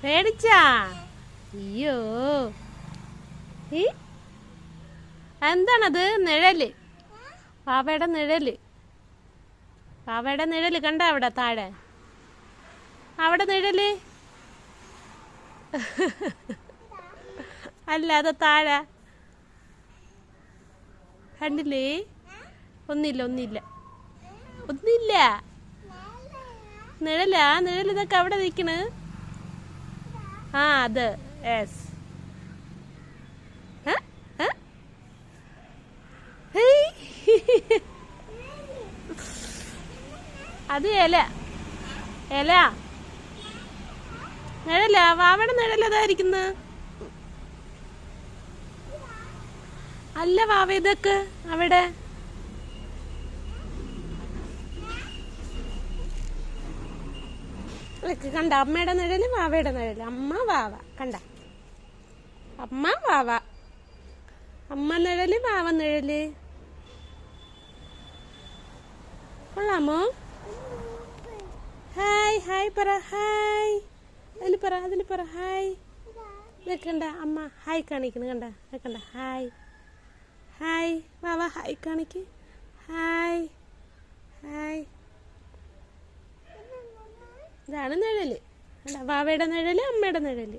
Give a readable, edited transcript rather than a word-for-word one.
പേടിച്ചാ? അയ്യോ, ഈ എന്താണത്? നിഴല്, പാവയുടെ നിഴല്. പാവയുടെ നിഴല് കണ്ട അവിടെ താഴെ, അവിടെ നിഴല്. അല്ല, അത് താഴെ കണ്ടില്ലേ? ഒന്നില്ല ഒന്നില്ല ഒന്നില്ല. നിഴലാ, നിഴൽ ഇതൊക്കെ അവിടെ നിൽക്കണ്. ആ അത് യെസ്. അത് ഇല, ഇല നിഴല. വാവയുടെ നിഴലതായിരിക്കുന്ന. അല്ല വാവ, ഇതൊക്കെ അവിടെ. കണ്ട അമ്മയുടെ നിഴല്, വാവയുടെ നിഴല്. അമ്മ വാവ കണ്ട. അമ്മ വാവ, അമ്മ നിഴല്, വാവ നിഴല്. കൊള്ളാമോ? ഹായ് ഹായ് പറ, ഹായ്. അതിൽ പറ ഹായ്. കണ്ട അമ്മ ഹായ് കാണിക്കുന്നു. കണ്ട കണ്ട ഹായ് ഹായ്. വാവ ഹായ് കാണിക്ക്. Hi hi. ഇതാണ് നിഴല്. കണ്ട വാവയുടെ നിഴല്, അമ്മയുടെ നിഴല്.